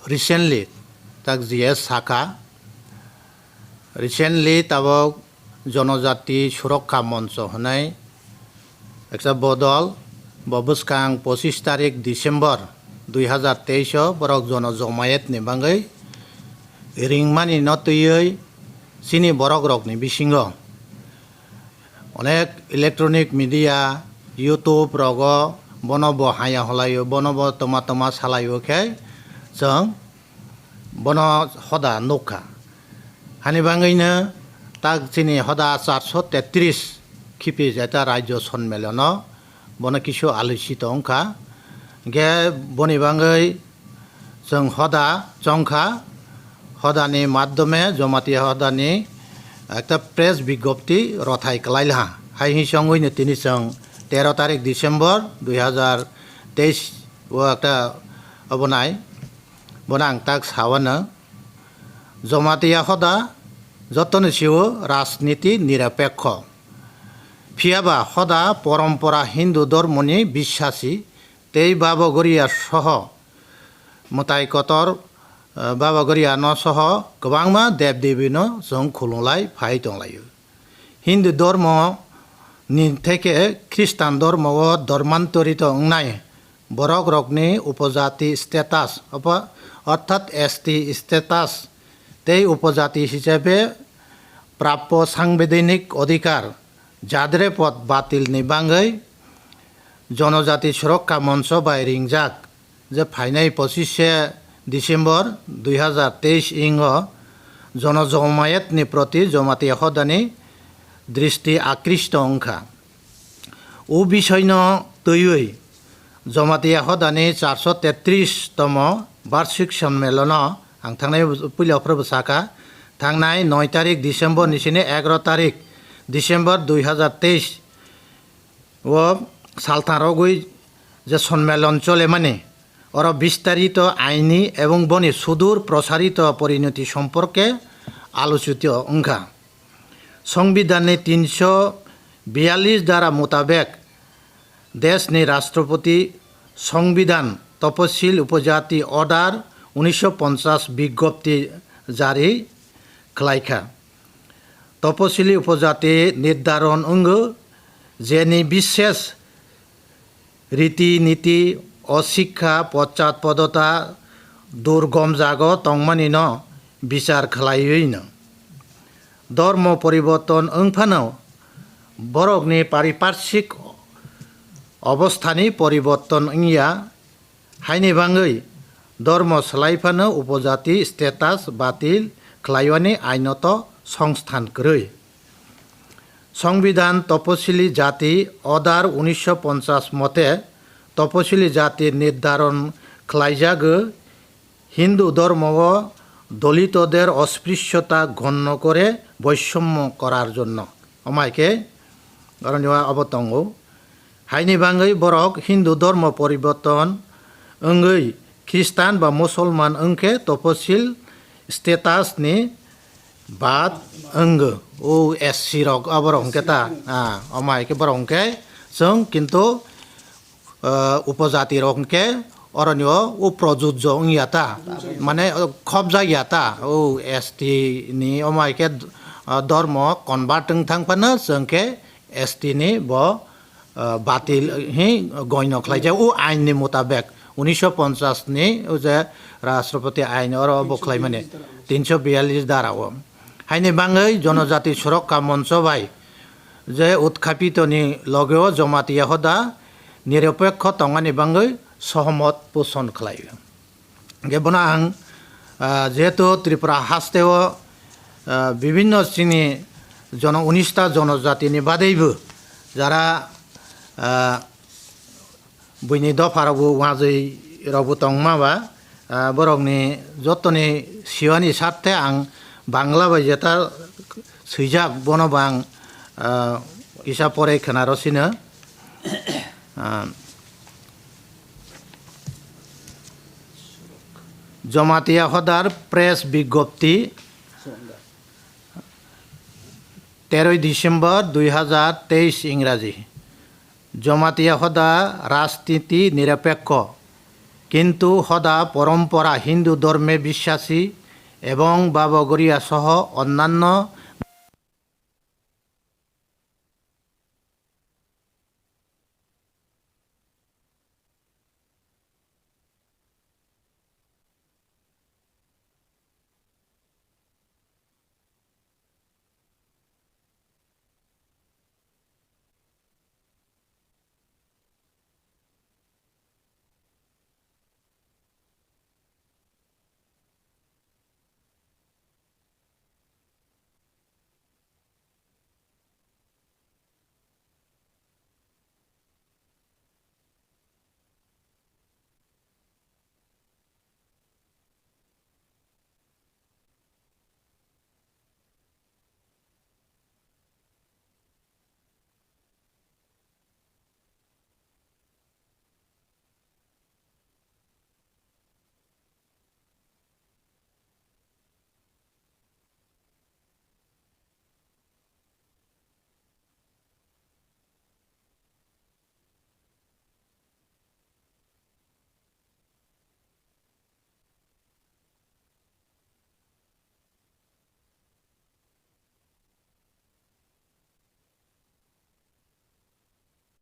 recently tak GS Saka recently tabok জনজাতি সুরক্ষা মঞ্চ হনাই একটা বদল ববস্কাং 25 তারিখ ডিসেম্বর 2023 বরক জনজমায়েত ni bangai ringmani notuyoi sini borok rokni bisingo অনেক ইলেকট্রনিক মিডিয়া ইউটিউব রগ বনব হায়া হলাयो বনব তমা তমা সালাयो খাই जों বন হদা নৌকা হানি বাঙ্গাইনো তাক চিনি হদা 433 খিপি যেটা রাজ্য সম্মেলন বন কিছু আলোচিত অংখা গে বনি বাঙ্গাই जों হদা চংখা হদানি মাধ্যমে জমাতি হদানি একটা প্রেস বিজ্ঞপ্তি রথাই কলাইলা হাই হিসংগইনো তিনি जों 13 তারিখ ডিসেম্বর 2023 ও একটা অবনাই বনাং তাক সাওয়ানো জমাতিয়া হদা যতনে সিও রাজনীতি নিরপেক্ষ ফিয়াবা হদা পরম্পরা হিন্দু ধর্মনি বিশ্বাসী তেই বাবগরিয়া সহ মতাইকতর বাবগরিয়া ন সহ গোबांमा देव देवीनो जों खुलुमलाय फाय दंलायो हिंदू धर्म नि থেকে খ্রিস্টান ধর্ম ও ধর্মান্তরিত অংনাই বরক রকনি উপজাতি স্ট্যাটাস অর্থাৎ এসটি স্ট্যাটাস তেই উপজাতি হিসেবে প্রাপ্য সাংবিধানিক অধিকার যাদের পদ বাতিল নিবাঙ্গই জনজাতি সুরক্ষা মঞ্চ বাই রিংজাক যে ফাইনাই 25 ডিসেম্বর 2023 ইং জনজমায়েতনি প্রতি জমাতি হদানি দৃষ্টি আকৃষ্ট অংখা ও বিষয়ন তৈয়ই জমাতি হদানি 433তম বার্ষিক সম্মেলন आं थांनाय पुलियाव साका थांनाय 9 तारिख डिसेम्बर निसिने 11 तारिख डिसेम्बर 2023 ও সালতারগই যে সম্মেলন চলে মানে ওর বিস্তারিত আইনি এবং বনি সুদূর প্রসারিত পরিণতি সম্পর্কে আলোচিত অংখা সংবিধানে 342 ধারা মোতাবেক দেশনি রাষ্ট্রপতি সংবিধান তপশিল উপজাতি অর্ডার 1950 বিজ্ঞপ্তি জারি খালাইখা তপশিলি উপজাতি নির্ধারণ অঙ্গ যেনি বিশেষ রীতিনীতি অশিক্ষা পশ্চাৎপদতা দুর্গম জাগ তংমানি ন বিচার খালাইন ধর্ম পরিবর্তন ওংফানো বরকনি পারিপার্শ্বিক অবস্থানি পরিবর্তন ইয়া হাইনি বাঙ্গই ধর্ম সোলাইফাनो উপজাতি স্ট্যাটাস বাতিল খালাইওয়ানি আইনত সংস্থান করই সংবিধান তপশিলি জাতি অর্ডার 1950 মতে তপশিলি জাতির নির্ধারণ খালাইজাগ হিন্দু ধর্ম ও দলিতদের অস্পৃশ্যতা গণ্য করে বৈষম্য করার জন্য অমাইকে অবতঙ্গ হাইনি বাঙ্গই বরক হিন্দু ধর্ম পরিবর্তন অঙ্গই খ্রিস্টান বা মুসলমান অংকে তপশিল স্ট্যাটাস ni বাদ অঙ্গ ও এসসি রক আবার অঙ্কেতা অমাইকে বড় অঙ্কে जों কিন্তু উপজাতির অঙ্কে অরণ্য ও প্রযোজ্য ইয়াতা মানে খব জায়গাতা ও এসটি ni অমাইকে ধর্ম কনভার্ট থাংফানো जोंके एसटी ni ब বাতিল হি গণ্য খালাইজা ও আইননি মোতাবেক 1950 ni যে রাষ্ট্রপতি আইন অর বখলাই মানে 342 ধারাও হাইনি বাঙ্গই জনজাতি সুরক্ষা মঞ্চ বাই যে উৎখাপিত নি লগেও জমাতিয়া হদা নিরপেক্ষ তঙ্গানি বাঙ্গই সহমত পোষণ খালাই গেবনা আং যেহেতু ত্রিপুরা হাস্তেও বিভিন্ন শ্রেণী 19টা জনজাতিনি বাদেইবো যারা বইনি দফারাवबो वाजै रावबो तंमाबा बरकनि जतनि सिवानि साथे आं बांला बायजेता सैजाक बनबां इसा परे खोनारसिनो जमातिया हदार प्रेस विज्ञप्ति 13 ডিসেম্বর 2023 ইংরাজি জমাতিয়া হদা রাজনীতি নিরপেক্ষ কিন্তু সদা পরম্পরা হিন্দু ধর্মে বিশ্বাসী এবং বাবগরিয়া সহ অন্যান্য